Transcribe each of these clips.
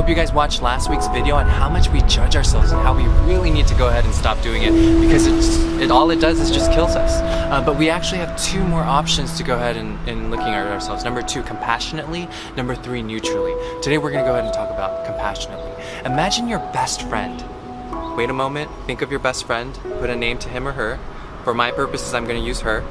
hope you guys watched last week's video on how much we judge ourselves and how we really need to go ahead and stop doing it, because all it does is just kills us. But we actually have two more options to go ahead and looking at ourselves. Number 2, compassionately. Number 3, neutrally. Today we're gonna go ahead and talk about compassionately. Imagine your best friend. Wait a moment, think of your best friend, put a name to him or her. For my purposes, I'm gonna use her.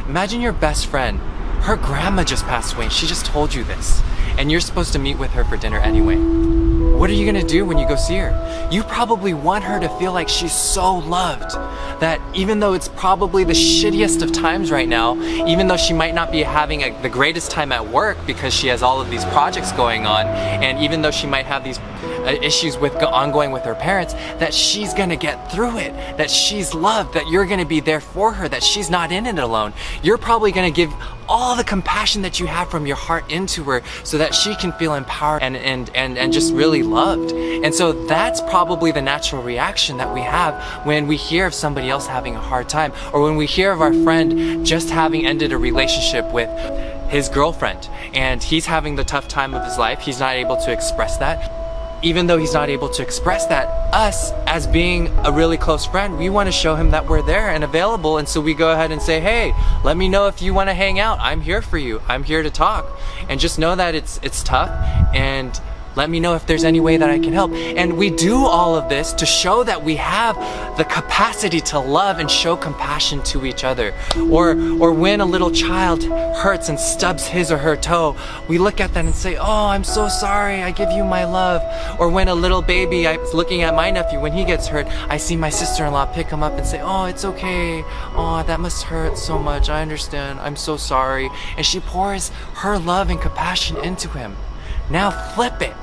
Imagine your best friend. Her grandma just passed away and she just told you this. And you're supposed to meet with her for dinner anyway. What are you gonna do when you go see her? You probably want her to feel like she's so loved, that even though it's probably the shittiest of times right now, even though she might not be having the greatest time at work because she has all of these projects going on, and even though she might have these issues ongoing with her parents, that she's gonna get through it, that she's loved, that you're gonna be there for her, that she's not in it alone. You're probably gonna give all the compassion that you have from your heart into her so that she can feel empowered and just really loved. And so that's probably the natural reaction that we have when we hear of somebody else having a hard time, or when we hear of our friend just having ended a relationship with his girlfriend and he's having the tough time of his life. He's not able to express that. Even though he's not able to express that, us, as being a really close friend, we want to show him that we're there and available. And so we go ahead and say, hey, let me know if you want to hang out. I'm here for you. I'm here to talk. And just know that it's tough, and let me know if there's any way that I can help. And we do all of this to show that we have the capacity to love and show compassion to each other. Or when a little child hurts and stubs his or her toe, we look at that and say, oh, I'm so sorry, I give you my love. Or when a little baby, I was looking at my nephew, when he gets hurt, I see my sister-in-law pick him up and say, oh, it's okay. Oh, that must hurt so much. I understand. I'm so sorry. And she pours her love and compassion into him. Now flip it.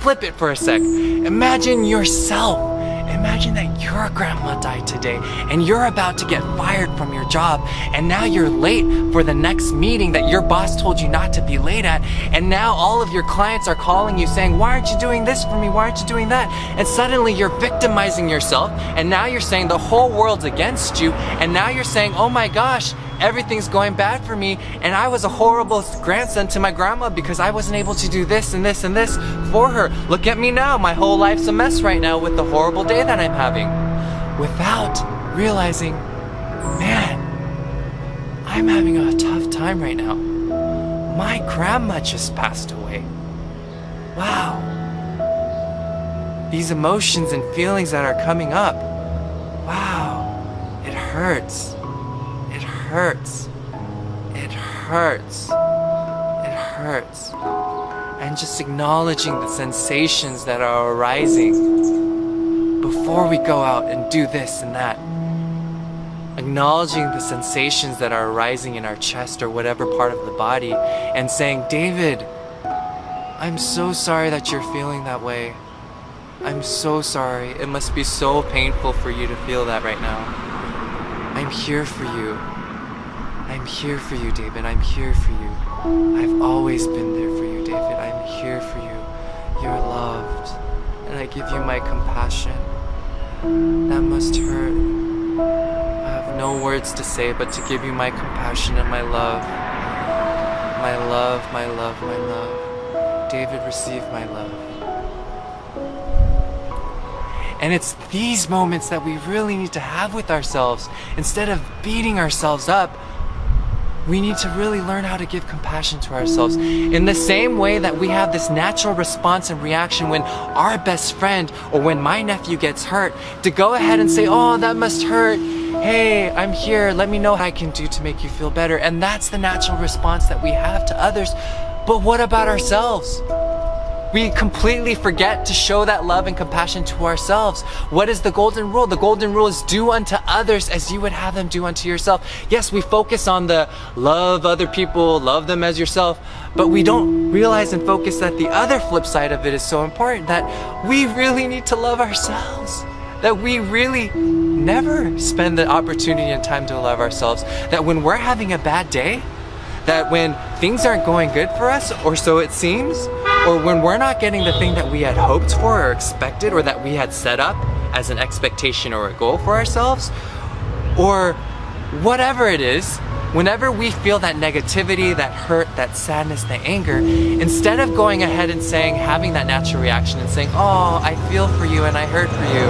Flip it for a sec. Imagine yourself. Imagine that your grandma died today and you're about to get fired from your job, and now you're late for the next meeting that your boss told you not to be late at, and now all of your clients are calling you saying, why aren't you doing this for me? Why aren't you doing that? And suddenly you're victimizing yourself, and now you're saying the whole world's against you, and now you're saying, oh my gosh, everything's going bad for me, and I was a horrible grandson to my grandma because I wasn't able to do this and this and this for her. Look at me now, my whole life's a mess right now with the horrible day that I'm having. Without realizing, man, I'm having a tough time right now. My grandma just passed away. Wow. These emotions and feelings that are coming up, wow, it hurts. It hurts. It hurts. It hurts. And just acknowledging the sensations that are arising before we go out and do this and that. Acknowledging the sensations that are arising in our chest or whatever part of the body, and saying, David, I'm so sorry that you're feeling that way. I'm so sorry. It must be so painful for you to feel that right now. I'm here for you. I'm here for you, David. I'm here for you. I've always been there for you, David. I'm here for you. You're loved. And I give you my compassion. That must hurt. I have no words to say but to give you my compassion and my love. My love, my love, my love. David, receive my love. And it's these moments that we really need to have with ourselves. Instead of beating ourselves up, we need to really learn how to give compassion to ourselves. In the same way that we have this natural response and reaction when our best friend or when my nephew gets hurt, to go ahead and say, oh, that must hurt. Hey, I'm here. Let me know what I can do to make you feel better. And that's the natural response that we have to others. But what about ourselves? We completely forget to show that love and compassion to ourselves. What is the golden rule? The golden rule is do unto others as you would have them do unto yourself. Yes, we focus on the love other people, love them as yourself, but we don't realize and focus that the other flip side of it is so important, that we really need to love ourselves. That we really never spend the opportunity and time to love ourselves. That when we're having a bad day, that when things aren't going good for us, or so it seems, or when we're not getting the thing that we had hoped for or expected, or that we had set up as an expectation or a goal for ourselves, or whatever it is, whenever we feel that negativity, that hurt, that sadness, that anger, instead of going ahead and saying, having that natural reaction and saying, oh, I feel for you and I hurt for you,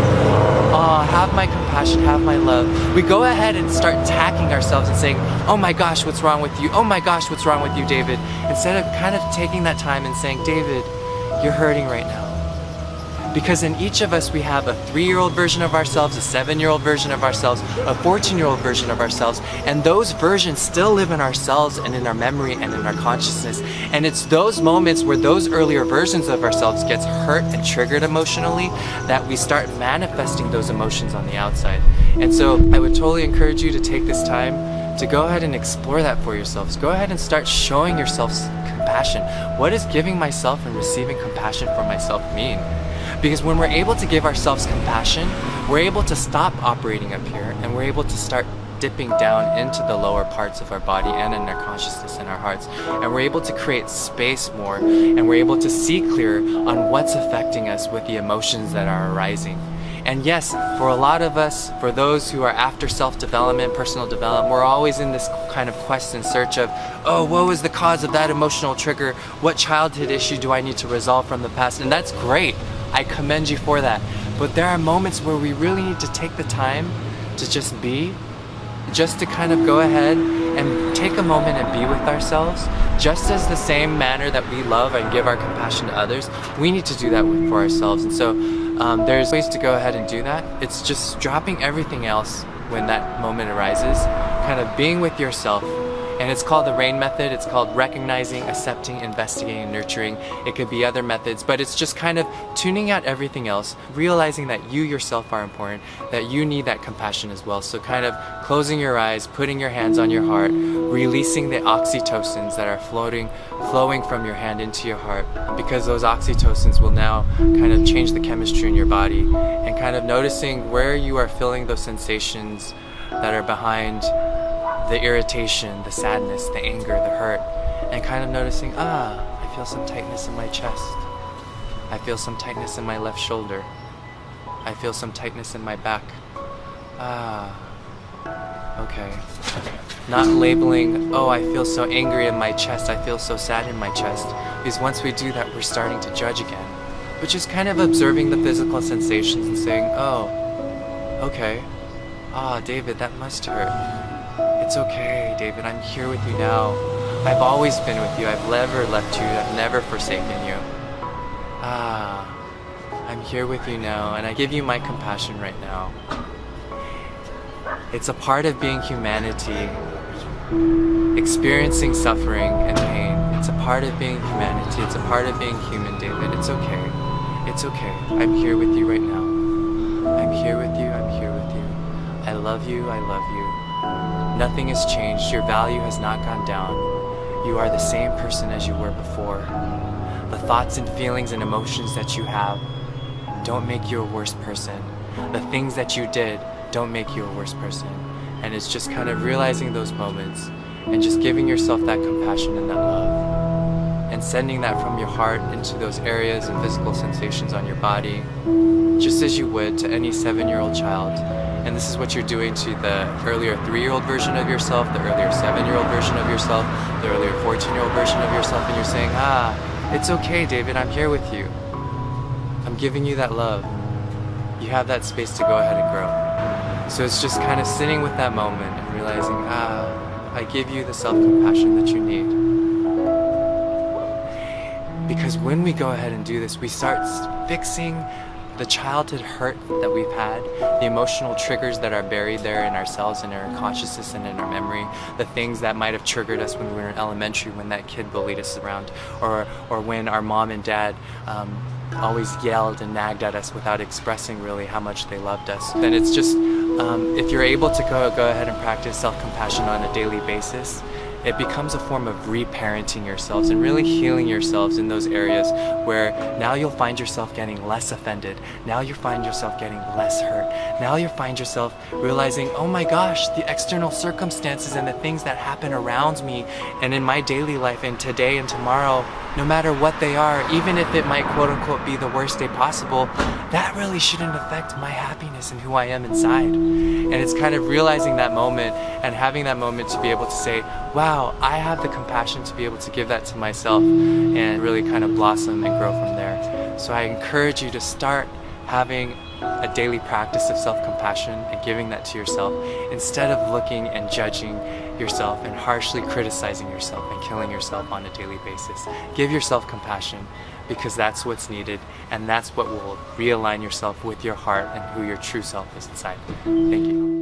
oh, have my compassion, have my love, we go ahead and start attacking ourselves and saying, oh my gosh, what's wrong with you? Oh my gosh, what's wrong with you, David? Instead of kind of taking that time and saying, David, you're hurting right now. Because in each of us we have a 3-year-old version of ourselves, a 7-year-old version of ourselves, a 14-year-old version of ourselves, and those versions still live in ourselves and in our memory and in our consciousness. And it's those moments where those earlier versions of ourselves gets hurt and triggered emotionally that we start manifesting those emotions on the outside. And so I would totally encourage you to take this time to go ahead and explore that for yourselves. Go ahead and start showing yourselves compassion. What does giving myself and receiving compassion for myself mean? Because when we're able to give ourselves compassion, we're able to stop operating up here and we're able to start dipping down into the lower parts of our body and in our consciousness and our hearts. And we're able to create space more, and we're able to see clearer on what's affecting us with the emotions that are arising. And yes, for a lot of us, for those who are after self-development, personal development, we're always in this kind of quest and search of, oh, what was the cause of that emotional trigger? What childhood issue do I need to resolve from the past? And that's great. I commend you for that. But there are moments where we really need to take the time to just be, just to kind of go ahead and take a moment and be with ourselves. Just as the same manner that we love and give our compassion to others, we need to do that for ourselves. And so there's ways to go ahead and do that. It's just dropping everything else when that moment arises, kind of being with yourself. And it's called the RAIN method. It's called recognizing, accepting, investigating, nurturing. It could be other methods, but it's just kind of tuning out everything else, realizing that you yourself are important, that you need that compassion as well. So kind of closing your eyes, putting your hands on your heart, releasing the oxytocins that are flowing from your hand into your heart, because those oxytocins will now kind of change the chemistry in your body, and kind of noticing where you are feeling those sensations that are behind the irritation, the sadness, the anger, the hurt, and kind of noticing, I feel some tightness in my chest. I feel some tightness in my left shoulder. I feel some tightness in my back. Okay. Not labeling, oh, I feel so angry in my chest, I feel so sad in my chest. Because once we do that, we're starting to judge again. Which is kind of observing the physical sensations and saying, oh, okay. David, that must hurt. It's okay, David, I'm here with you now. I've always been with you. I've never left you. I've never forsaken you. I'm here with you now, and I give you my compassion right now. It's a part of being humanity, experiencing suffering and pain. It's a part of being humanity. It's a part of being human, David. It's okay. It's okay. I'm here with you right now. I'm here with you. I'm here with you. I love you. I love you. Nothing has changed. Your value has not gone down. You are the same person as you were before. The thoughts and feelings and emotions that you have don't make you a worse person. The things that you did don't make you a worse person. And it's just kind of realizing those moments and just giving yourself that compassion and that love, and sending that from your heart into those areas and physical sensations on your body, just as you would to any 7-year-old child. And this is what you're doing to the earlier 3-year-old version of yourself, the earlier 7-year-old version of yourself, the earlier 14-year-old version of yourself, and you're saying, it's okay, David, I'm here with you. I'm giving you that love. You have that space to go ahead and grow. So it's just kind of sitting with that moment and realizing, I give you the self-compassion that you need. Because when we go ahead and do this, we start fixing the childhood hurt that we've had, the emotional triggers that are buried there in ourselves and in our consciousness and in our memory, the things that might have triggered us when we were in elementary, when that kid bullied us around, or when our mom and dad always yelled and nagged at us without expressing really how much they loved us. Then it's just, if you're able to go ahead and practice self-compassion on a daily basis, it becomes a form of reparenting yourselves and really healing yourselves in those areas where now you'll find yourself getting less offended. Now you find yourself getting less hurt. Now you find yourself realizing, oh my gosh, the external circumstances and the things that happen around me and in my daily life and today and tomorrow, no matter what they are, even if it might quote unquote be the worst day possible, that really shouldn't affect my happiness and who I am inside. And it's kind of realizing that moment and having that moment to be able to say, wow, I have the compassion to be able to give that to myself and really kind of blossom and grow from there. So I encourage you to start having a daily practice of self-compassion and giving that to yourself instead of looking and judging yourself and harshly criticizing yourself and killing yourself on a daily basis. Give yourself compassion because that's what's needed and that's what will realign yourself with your heart and who your true self is inside. Thank you.